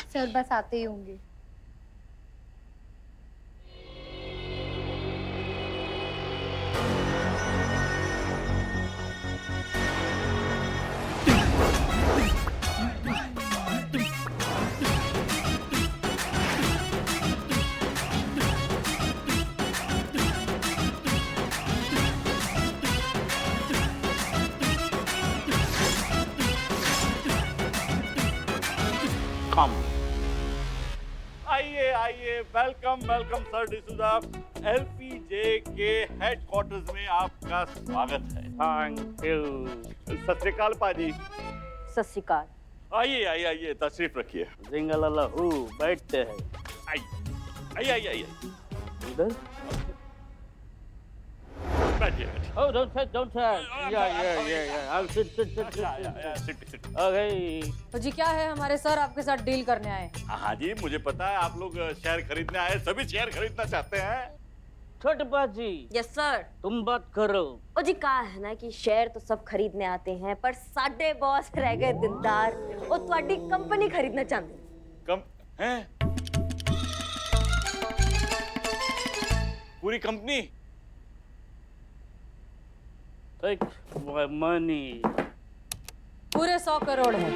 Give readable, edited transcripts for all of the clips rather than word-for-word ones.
Sir बस आते ही होंगे। आइए आइए, welcome welcome sir D'Souza. LPG के हेडक्वार्टर्स में आपका स्वागत है। Thank you. सत श्री अकाल पाजी। सत श्री अकाल। आइए आइए आइए, तशरीफ रखिए। जिंगलाला हूँ, बैठते हैं। आइए आइए आइए, इधर? बैठिए बैठिए। Oh, don't touch. Yeah. I'll sit. Sit. Okay. तो जी क्या है, हमारे सर आपके साथ डील करने आए। हाँ जी, मुझे पता है आप लोग शेयर खरीदने आए, सभी शेयर खरीदना चाहते हैं। छोटे बाजी, यस सर। तुम बात करो। ओ जी कहा है ना कि शेयर तो सब खरीदने आते हैं, पर साडे बॉस रह गए दिलदार, वो तुम्हारी कंपनी खरीदना चाहते हैं। कम हैं? पूरी कंपनी? Take my money. पूरे 100 करोड़ है।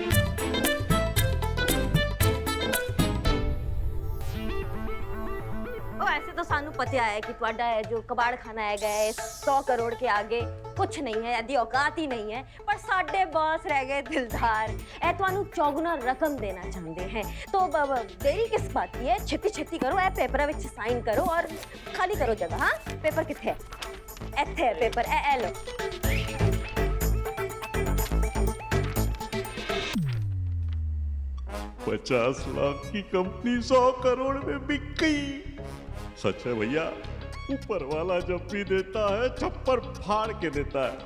ओ ऐसे तो सानू पता है कि ਤੁਹਾਡਾ है जो कबाड़ खाना है गए 100 करोड़ के आगे कुछ नहीं है, यदि औकात ही नहीं है, पर साडे बॉस रह गए दिलदार, ए ਤੁਹਾਨੂੰ चौगुना रकम देना चाहते हैं। तो देरी किस बात की है, छेती छेती करो, ए पेपर विच साइन करो और खाली करो जगह। हाँ पेपर किथे है? ਇੱਥੇ है पेपर, ए लो। 50 लाख की कंपनी 100 करोड़ में बिक गई। सच है भैया, ऊपर वाला जब भी देता है छप्पर फाड़ के देता है,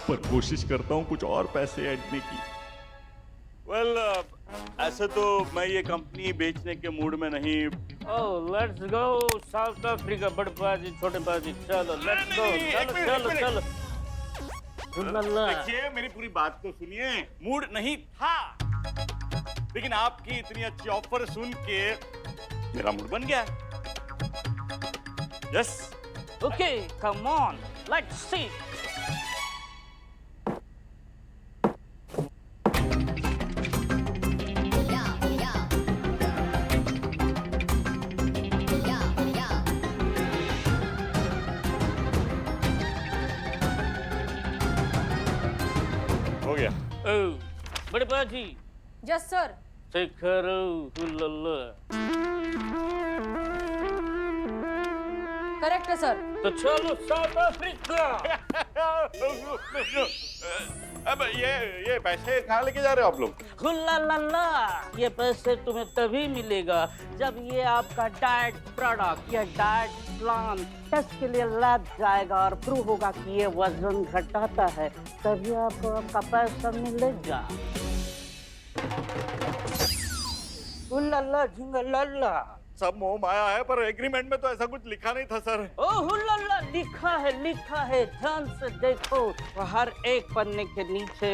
पर कोशिश करता हूँ कुछ और पैसे ऐडने की। ऐसे तो मैं ये कंपनी बेचने के मूड में नहीं। Oh, let's go South Africa. बड़े बाजी, छोटे बाजी, चलो let's go. चलो. देखिए, मेरी पूरी बात तो सुनिए। मूड नहीं था, लेकिन आपकी इतनी अच्छी ऑफर सुन के मेरा मूड बन गया। Yes. Okay, come on. Let's see. हो गया। Oh, बड़े बाजी, yes sir. take care of हुलल्ला। करेक्ट है सर। तो चलो साउथ अफ्रीका। अब ये पैसे कहाँ लेके जा रहे हो आप लोग? हुलल्ला, ये पैसे तुम्हें तभी मिलेगा जब ये आपका डाइट प्रोडक्ट या डाइट प्लान टेस्ट के लिए लैब जाएगा और प्रूव होगा कि ये वजन घटाता है, तभी आपको आपका पैसा मिलेगा। हुलल्ला झिंगलल्ला। सब मोह माया है, पर एग्रीमेंट में तो ऐसा कुछ लिखा नहीं था सर। ओ हुलल्ला, लिखा है, ध्यान से देखो। हर एक पन्ने के नीचे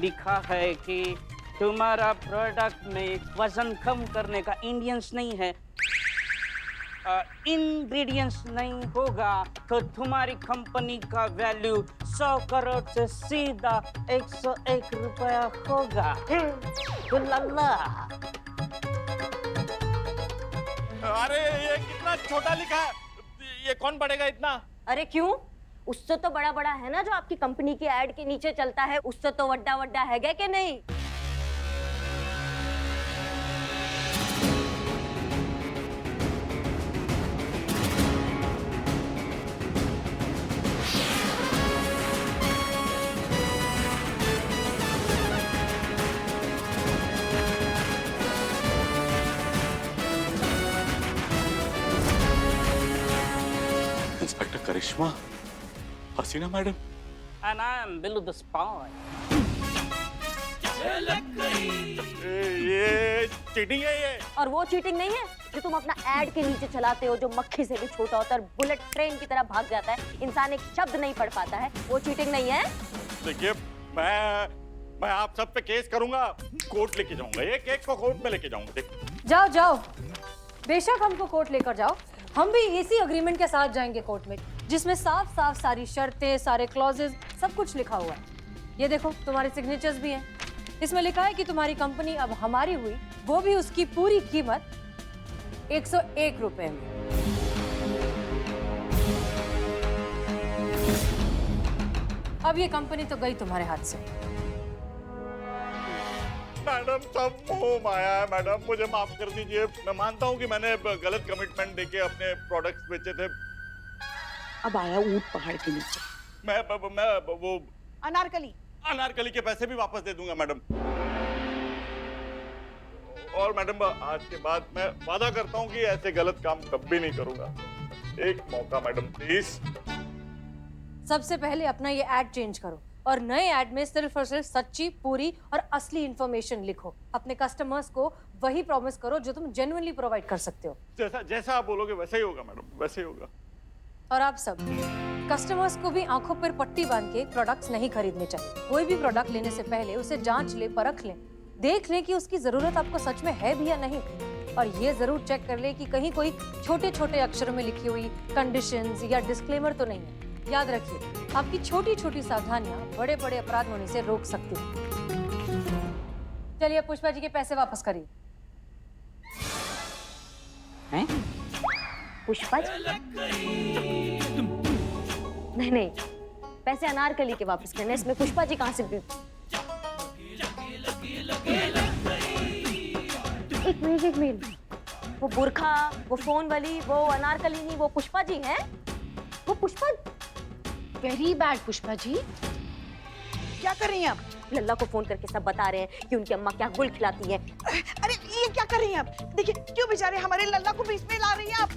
लिखा है कि तुम्हारा प्रोडक्ट में वजन कम करने का इंग्रेडिएंट्स नहीं है, इंग्रेडिएंट्स नहीं होगा तो तुम्हारी कंपनी का वैल्यू 100 करोड़ से सीधा 101 रुपया होगा। हुलल्ला। अरे ये कितना छोटा लिखा है, ये कौन पढ़ेगा इतना? अरे क्यों? उससे तो बड़ा बड़ा है ना जो आपकी कंपनी के ऐड के नीचे चलता है, उससे तो वड्डा वड्डा है क्या कि नहीं? Inspector Karishma, Haseena madam. And I'm Billu the spy. ये चीटिंग है ये। और वो चीटिंग नहीं है जो तुम अपना ऐड के नीचे चलाते हो, जो मक्खी से भी छोटा होता है और बुलेट ट्रेन की तरह भाग जाता है, इंसान एक शब्द नहीं पढ़ पाता है, वो चीटिंग नहीं है। देखिए, मैं आप सब पे केस करूंगा, कोर्ट लेके जाऊंगा, ये केक को कोर्ट में लेके जाऊंगा। जाओ जाओ, बेशक हमको कोर्ट लेकर जाओ, हम भी इसी अग्रीमेंट के साथ जाएंगे कोर्ट में, जिसमें साफ साफ सारी शर्तें, सारे क्लॉजेस, सब कुछ लिखा हुआ है। ये देखो तुम्हारे सिग्नेचर्स भी हैं। इसमें लिखा है कि तुम्हारी कंपनी अब हमारी हुई, वो भी उसकी पूरी कीमत 101 रुपए में। अब ये कंपनी तो गई तुम्हारे हाथ से। मैडम सब मोह माया है मैडम, मुझे माफ कर दीजिए। मैं मानता हूँ कि मैंने गलत कमिटमेंट देके अपने प्रोडक्ट्स बेचे थे। अब आया ऊंट पहाड़ के नीचे। मैं वो अनारकली के पैसे भी वापस दे दूंगा मैडम। और मैडम आज के बाद मैं वादा करता हूँ कि ऐसे गलत काम कभी नहीं करूंगा। एक मौका मैडम प्लीज। सबसे पहले अपना ये ऐड चेंज करो और नए ऐड में सिर्फ और सिर्फ सच्ची, पूरी और असली इंफॉर्मेशन लिखो। अपने कस्टमर्स को वही प्रॉमिस करो जो तुम जेन्युइनली प्रोवाइड कर सकते हो। जैसा आप बोलोगे वैसा ही होगा मैडम, वैसे ही होगा। और आप सब कस्टमर्स को भी आंखों पर पट्टी बांध के प्रोडक्ट्स नहीं खरीदने चाहिए। कोई भी प्रोडक्ट लेने से पहले उसे जांच ले, परख ले, देख ले कि उसकी जरूरत आपको सच में है भी या नहीं। और ये जरूर चेक कर ले कि कहीं कोई छोटे छोटे अक्षरों में लिखी हुई कंडीशंस या डिस्क्लेमर तो नहीं है। याद रखिए, आपकी छोटी छोटी सावधानियां बड़े बड़े अपराध होने से रोक सकती हैं। चलिए पुष्पा जी के पैसे वापस करिए। हैं? पुष्पा जी? नहीं, पैसे अनारकली के वापस करने, इसमें पुष्पा जी कहाँ से भी? एक मिनट, वो बुरखा, वो फोन वाली, वो अनारकली नहीं, वो पुष्पा जी हैं? वो पुष्पा? Very bad Pushpa ji. क्या कर रही हैं आप? लल्ला को फोन करके सब बता रहे हैं कि उनकी अम्मा क्या गुल खिलाती है। अरे ये क्या कर रही हैं आप? देखिए क्यों बेचारे हमारे लल्ला को बीच में ला रही हैं आप?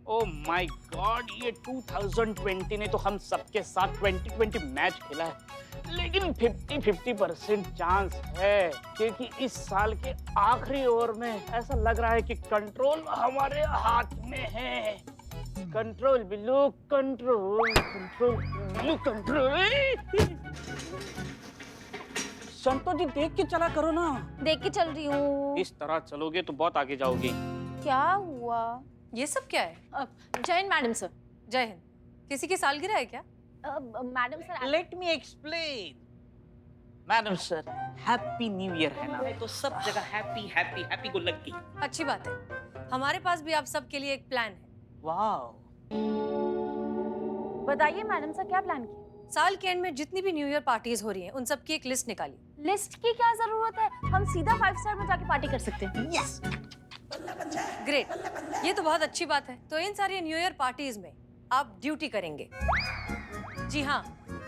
ओह माय गॉड, ये 2020 ने तो हम सबके साथ 2020 मैच खेला है, लेकिन 50-50% चांस है क्योंकि इस साल के आखिरी ओवर में ऐसा लग रहा है कि कंट्रोल हमारे हाथ में है। Control Billu, control control Billu, control. संतो जी देख के चला करो ना। देख के चल रही हूँ। इस तरह चलोगे तो बहुत आगे जाओगे। क्या हुआ? ये सब क्या है? जय हिंद मैडम सर। जय हिंद। किसी की सालगिरह है क्या? Madam sir, let me explain. Madam sir, happy new year है ना, तो सब जगह हैप्पी हैप्पी हैप्पी को लग गई। अच्छी बात है। हमारे पास भी आप सबके लिए एक प्लान है। वाओ। बताइए मैडम सर, क्या प्लान किया? साल के एंड में जितनी भी न्यू ईयर पार्टीज हो रही हैं, उन सब की एक लिस्ट निकाली। लिस्ट की क्या जरूरत है? हम सीधा 5 स्टार में जाके पार्टी कर सकते हैं। यस। ग्रेट, ये तो बहुत अच्छी बात है। तो इन सारी न्यू ईयर पार्टीज में आप ड्यूटी करेंगे। जी हाँ,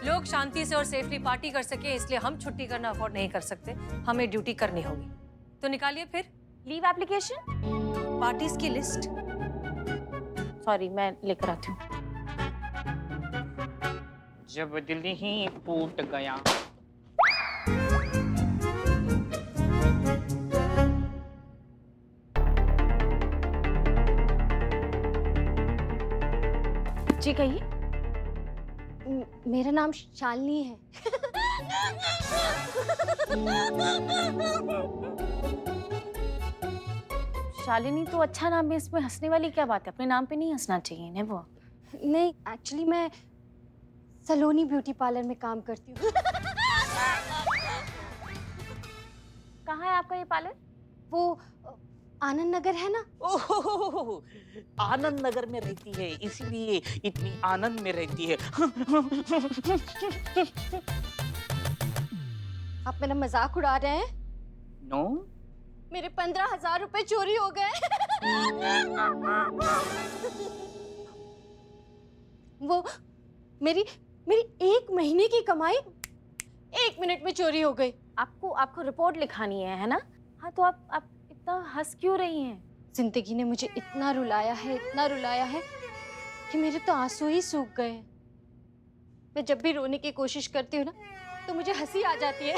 लोग शांति से और सेफली पार्टी कर सके, इसलिए हम छुट्टी करना अफोर्ड नहीं कर सकते, हमें ड्यूटी करनी होगी। तो निकालिए फिर लीव एप्लीकेशन। पार्टीज की लिस्ट। सॉरी, मैं लेकर आती हूँ। जब दिल ही टूट गया। जी कहिए। मेरा नाम शालिनी है। शालिनी तो अच्छा नाम है, इसमें हंसने वाली क्या बात है? अपने नाम पे नहीं हंसना चाहिए ना वो। नहीं, एक्चुअली मैं सलोनी ब्यूटी पार्लर में काम करती हूँ। कहाँ है आपका ये पार्लर? वो आनंद नगर है ना। ओह, आनंद नगर में रहती है, इसीलिए इतनी आनंद में रहती है। आप मेरा मजाक उड़ा रहे हैं? नो। मेरे 15,000 रुपए चोरी हो गए। वो मेरी 1 महीने की कमाई 1 मिनट में चोरी हो गई। आपको रिपोर्ट लिखानी है ना? हाँ, तो आप इतना हंस क्यों रही हैं? जिंदगी ने मुझे इतना रुलाया है कि मेरे तो आंसू ही सूख गए हैं। मैं जब भी रोने की कोशिश करती हूँ ना, तो मुझे हंसी आ जाती है।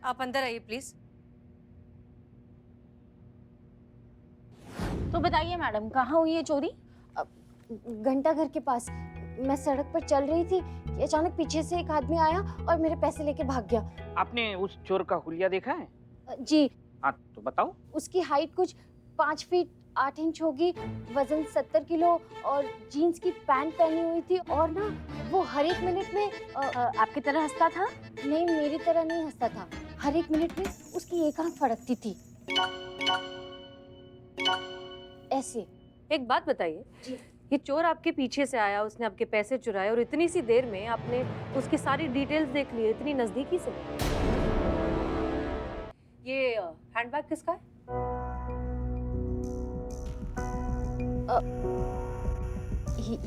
आप अंदर आइए प्लीज। तो बताइए मैडम, कहाँ हुई है चोरी? घंटा घर के पास मैं सड़क पर चल रही थी कि अचानक पीछे से एक आदमी आया और मेरे पैसे लेके भाग गया। आपने उस चोर का हुलिया देखा है? जी, हाँ तो बताओ। उसकी हाइट कुछ 5 फीट 8 इंच होगी, वजन 70 किलो और जीन्स की पैंट पहनी हुई थी और ना वो हर एक मिनट में आपकी तरह हंसता था? नहीं, मेरी तरह नहीं हंसता था। हर एक मिनट में उसकी एक आंख फड़कती थी ऐसे। एक बात बताइए, ये चोर आपके पीछे से आया, उसने आपके पैसे चुराए और इतनी सी देर में आपने उसकी सारी डिटेल्स देख ली, इतनी नजदीकी से। ये हैंडबैग किसका है?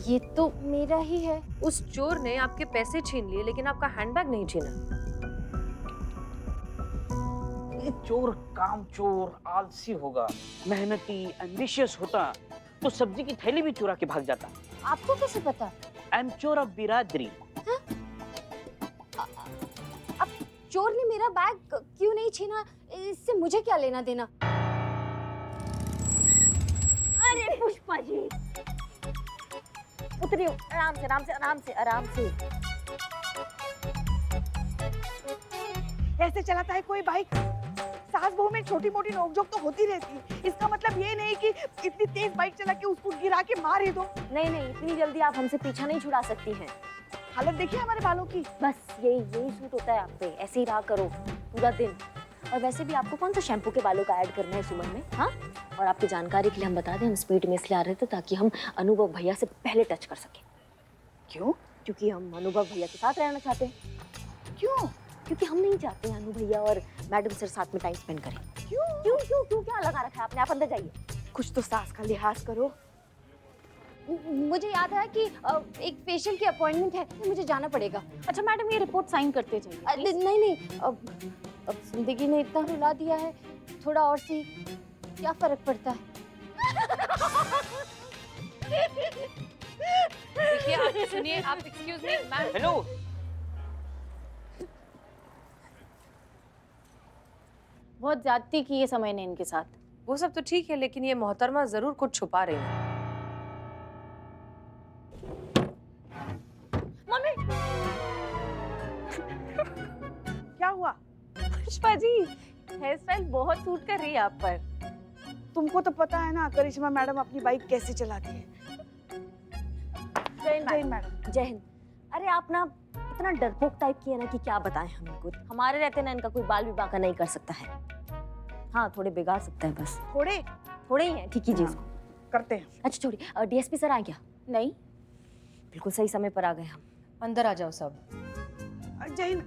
ये तो मेरा ही है। उस चोर ने आपके पैसे छीन लिए लेकिन आपका हैंडबैग नहीं छीना। ये चोर काम चोर आलसी होगा, मेहनती एम्बिशियस होता तो सब्जी की थैली भी चुरा के भाग जाता। आपको कैसे पता? आई एम चोर ऑफ बिरादरी। अब चोर ने मेरा बैग क्यों नहीं छीना, इससे मुझे क्या लेना देना? अरे पुष्पा जी, उतरिए, आराम से आराम से आराम से आराम से। ऐसे चलाता है कोई बाइक? सास बहू में छोटी मोटी नोकझोंक तो होती रहती है, इसका मतलब ये नहीं कि इतनी तेज बाइक चला के उसको गिरा के मार ही दो। नहीं नहीं, इतनी जल्दी आप हमसे पीछा नहीं छुड़ा सकती हैं। हालत देखिए हमारे बालों की। बस यही सूट होता है आप पे, ऐसे ही रहा करो पूरा दिन। और वैसे भी आपको कौन सा शैम्पू के बालों का ऐड करना है सुमन में? हाँ, और आपकी जानकारी के लिए हम बता दें, हम स्पीड में इसलिए आ रहे थे ताकि हम अनुभव भैया से पहले टच कर सके। क्यों? क्योंकि हम अनुभव भैया के साथ रहना चाहते हैं। क्यों? क्योंकि हम नहीं चाहते हैं अनु भैया और मैडम सर साथ में टाइम स्पेंड करें। क्यों? क्यों क्यों क्यों क्या लगा रखा है आपने? आप अंदर जाइए। कुछ तो सास का लिहाज करो। मुझे याद है कि एक फेशियल की अपॉइंटमेंट है, मुझे जाना पड़ेगा। अच्छा मैडम, ये रिपोर्ट साइन करते जाइए। नहीं नहीं, अब जिंदगी ने इतना रुला दिया है, थोड़ा और सी क्या फर्क पड़ता है? देखिए, आप सुनिए, आप एक्सक्यूज मी मैम। हेलो, बहुत ज्यादती की है समय ने इनके साथ। वो सब तो ठीक है, लेकिन ये मोहतरमा जरूर कुछ छुपा रही है। मम्मी, क्या हुआ? पुष्पा जी, हेयर स्टाइल बहुत सूट कर रही है आप पर। तुमको तो पता है ना करिश्मा मैडम अपनी बाइक कैसे चलाती है। जय हिंद मैडम। जय हिंद। अरे आप ना इतना डरपोक टाइप की है ना कि क्या बताएं हम इनको। हमारे रहते ना इनका कोई बाल विवाह का नहीं कर सकता है। हाँ, थोड़े बिगाड़ सकता है बस, थोड़े ही हैं। ठीक कीजिए इसको। करते हैं। अच्छा छोड़िए, डीएसपी सर आ गया? नहीं, बिल्कुल सही समय पर आ गए हम। अंदर आ जाओ सब। जय हिंद।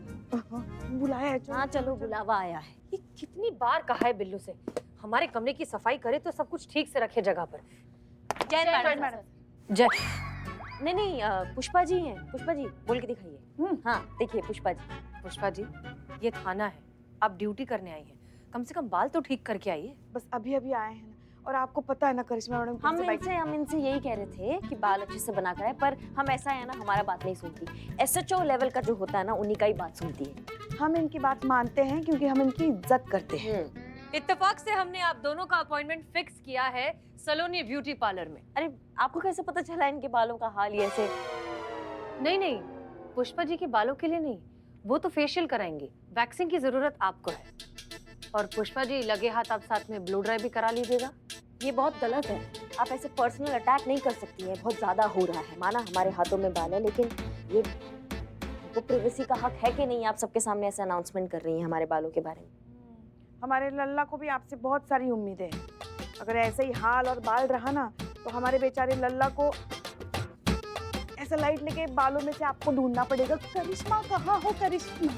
बुलाया है जो। हाँ चलो, बुलावा आया है। ये कितनी बार कहा है बिल्लू से, हमारे कमरे की सफाई करे तो सब कुछ ठीक से रखे जगह पर। जय मैडम। मैडम। जय। नहीं नहीं, पुष्पा जी हैं। पुष्पा जी बोल के दिखाइए। हाँ देखिए पुष्पा जी। पुष्पा जी, ये थाना है, आप ड्यूटी करने आई हैं, कम से कम बाल तो ठीक करके आइए। बस अभी अभी आए हैं ना, और आपको पता है ना करिश्मा मैडम हम इनसे यही कह रहे थे कि बाल अच्छे से बना कर आए, पर हम ऐसा है ना, हमारा बात नहीं सुनती। एसएचओ लेवल का जो होता है ना, उन्हीं का ही बात सुनती है। हम इनकी बात मानते हैं क्योंकि हम इनकी इज्जत करते हैं। इत्तेफाक से हमने आप दोनों का अपॉइंटमेंट फिक्स किया है सलोनी ब्यूटी पार्लर में। अरे आपको कैसे पता चला इनके बालों का हाल ये ऐसे? नहीं नहीं, पुष्पा जी के बालों के लिए नहीं, वो तो फेशियल कराएंगे, वैक्सिंग की जरूरत आपको है। और पुष्पा जी लगे हाथ आप साथ में ब्लो ड्राई भी करा लीजिएगा। ये बहुत गलत है, आप ऐसे पर्सनल अटैक नहीं कर सकती है, बहुत ज्यादा हो रहा है। माना हमारे हाथों में बाल है, लेकिन ये वो प्रिवेसी का हक है कि नहीं? आप सबके सामने ऐसे अनाउंसमेंट कर रही हैं हमारे बालों के बारे में। हमारे लल्ला को भी आपसे बहुत सारी उम्मीदें हैं। अगर ऐसे ही हाल और बाल रहा ना, तो हमारे बेचारे लल्ला को ऐसा लाइट लेके बालों में से आपको ढूंढना पड़ेगा। करिश्मा कहाँ हो करिश्मा?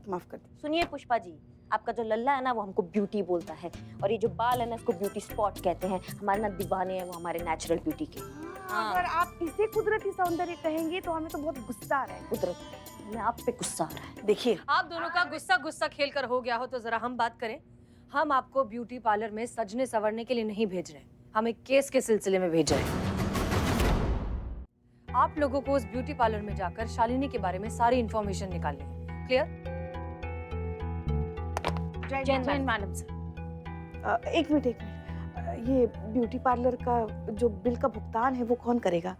माफ कर दी। सुनिए पुष्पा जी, आपका जो लल्ला है ना, वो हमको ब्यूटी बोलता है, और ये जो बाल है ना, इसको ब्यूटी स्पॉट कहते हैं। हमारे ना दीवाने हैं वो हमारे नेचुरल ब्यूटी के। अगर आप इसे कुदरती सौंदर्य कहेंगे तो हमें तो बहुत गुस्सा आ रहा है। कुदरत, हमें आप पे गुस्सा आ रहा है। देखिए, आप दोनों का गुस्सा खेल कर हो गया हो तो जरा हम बात करें। हम आपको ब्यूटी पार्लर में सजने संवरने के लिए नहीं भेज रहे हैं, हम एक केस के सिलसिले में भेज रहे हैं। आप लोगों को उस ब्यूटी पार्लर में जाकर शालिनी के बारे में सारी इंफॉर्मेशन निकालनी है। क्लियर? Jain madam sir. एक मिनट ये ब्यूटी पार्लर का जो बिल का भुगतान है वो कौन करेगा?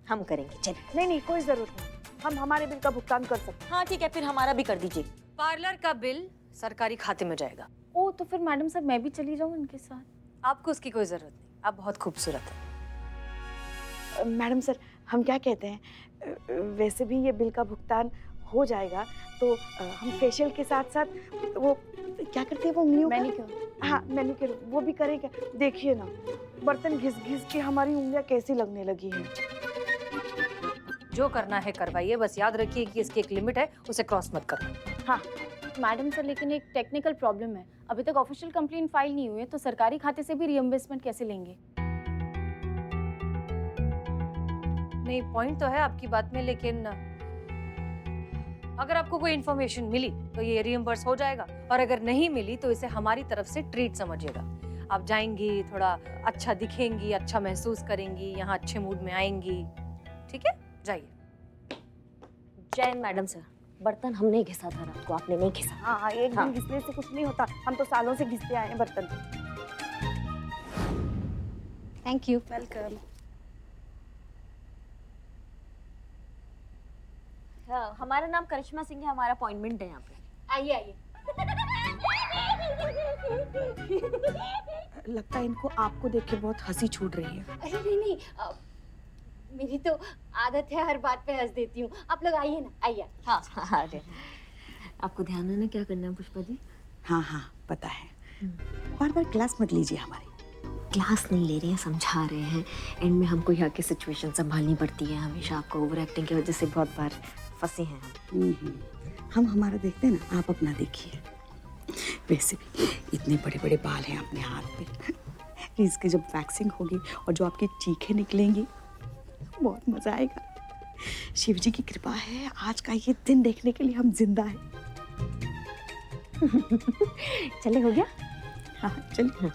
हम करेंगे चलिए। नहीं नहीं, कोई जरूरत नहीं, हम हमारे बिल का भुगतान कर सकते हाँ ठीक है, फिर हमारा भी कर दीजिए। पार्लर का बिल सरकारी खाते में जाएगा। ओ तो फिर मैडम सर मैं भी चली जाऊँ उनके साथ? आपको उसकी कोई जरूरत नहीं, आप बहुत खूबसूरत हैं। मैडम सर, हम क्या कहते हैं, वैसे भी ये बिल का भुगतान हो जाएगा तो हम फेशियल के साथ साथ वो क्या करते हैं वो उंगलियों का? मैनीक्योर। हाँ मैनीक्योर वो भी करेंगे। देखिए ना, बर्तन घिस घिस के हमारी उंगलियां कैसी लगने लगी हैं। जो करना है करवाइए, बस याद रखिए कि इसकी एक लिमिट है, उसे क्रॉस मत करना। हाँ मैडम सर लेकिन एक टेक्निकल प्रॉब्लम है, अभी तक ऑफिशियल कंप्लेंट फाइल नहीं हुई है, तो सरकारी खाते से भी रिइंबर्समेंट कैसे लेंगे? नहीं, पॉइंट तो है आपकी बात में, लेकिन अगर आपको कोई इन्फॉर्मेशन मिली तो ये रिइंबर्स हो जाएगा, और अगर नहीं मिली तो इसे हमारी तरफ से ट्रीट समझिएगा। आप जाएंगी, थोड़ा अच्छा दिखेंगी, अच्छा महसूस करेंगी, यहाँ अच्छे मूड में आएंगी। ठीक है, जाइए। जैन मैडम सर, बर्तन हमने घिसा था रात को, आपने नहीं घिसा। हाँ हाँ, एक दिन घिसने से कुछ नहीं होता, हम तो सालों से घिसते आए हैं बर्तन। Thank you. वेलकम। हाँ, हमारा नाम करिश्मा सिंह है, हमारा अपॉइंटमेंट है यहाँ पे। आइए आइए। लगता है इनको आपको देख के बहुत हंसी छूट रही है। अरे नहीं नहीं, मेरी तो आदत है हर बात पे हंस देती हूँ। आप लोग आइए ना, आइए। हाँ हाँ अरे, आपको ध्यान है ना क्या करना है पुष्पा जी? हाँ हाँ पता है, बार बार क्लास मत लीजिए हमारी। क्लास नहीं ले रहे हैं, समझा रहे हैं। एंड में हमको यहाँ की सिचुएशन संभालनी पड़ती है हमेशा, आपको ओवर एक्टिंग की वजह से बहुत बार फंसे हैं हम हमारा देखते हैं ना, आप अपना देखिए। वैसे भी इतने बड़े बड़े बाल हैं अपने हाथ पे, इसकी जब वैक्सिंग होगी और जो आपकी चीखें निकलेंगी, बहुत मजा आएगा। शिव जी की कृपा है, आज का ये दिन देखने के लिए हम जिंदा हैं। चले, हो गया? हाँ चलिए।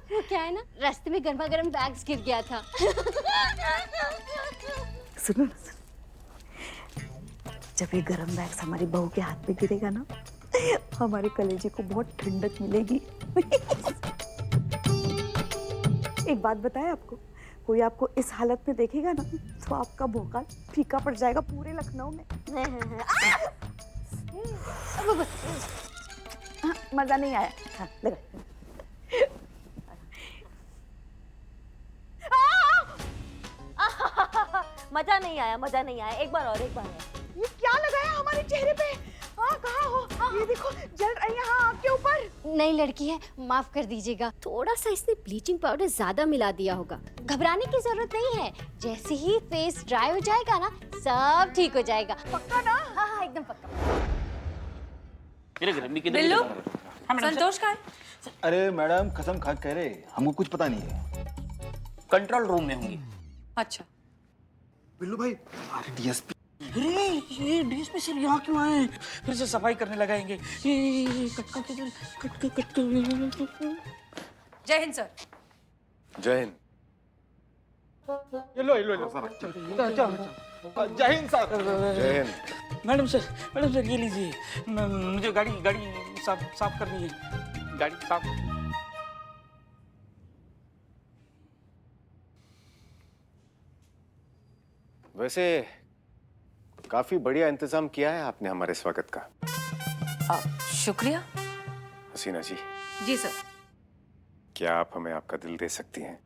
वो क्या है ना, रास्ते में गर्मा गर्म बैग्स गिर गया था। सुनो ना, जब ये गरम बैग्स हमारी बहू के हाथ में गिरेगा ना, हमारे कलेजे को बहुत ठंडक मिलेगी। एक बात बताएं आपको, कोई आपको इस हालत में देखेगा ना तो आपका भोकाल फीका पड़ जाएगा पूरे लखनऊ में। हाँ, मजा नहीं आया? हाँ, लगा। मजा नहीं आया, मजा नहीं आया, एक बार और, एक बार और। ये क्या लगाया हमारे चेहरे पे? हाँ कहाँ हो? ये देखो जल रही है हाँ आपके ऊपर। नई लड़की है, माफ कर दीजिएगा। थोड़ा सा इसने ब्लीचिंग पाउडर ज्यादा मिला दिया होगा। घबराने की जरूरत नहीं है, जैसे ही फेस ड्राई हो जाएगा ना, सब ठीक हो जाएगा। पक्का ना? हाँ हाँ एकदम पक्का। बिल्लू, संतोष का है? अरे मैडम कसम खा कह रहे, हमको कुछ पता नहीं है। कंट्रोल रूम में होंगी। अच्छा, बिल्लू भाई, अरे डीएसपी। अरे ये डीएसपी सर यहाँ क्यों आए? फिर से सफाई करने लगाएंगे। ये कट। जय हिंद सर। जय हिंद। ये लो सर। जय हिंद सर। जय हिंद। मैडम सर ये लीजिए, मुझे गाड़ी साफ करनी है। गाड़ी साफ। वैसे काफी बढ़िया इंतजाम किया है आपने हमारे स्वागत का। शुक्रिया। हसीना जी, जी सर। क्या आप हमें आपका दिल दे सकती हैं?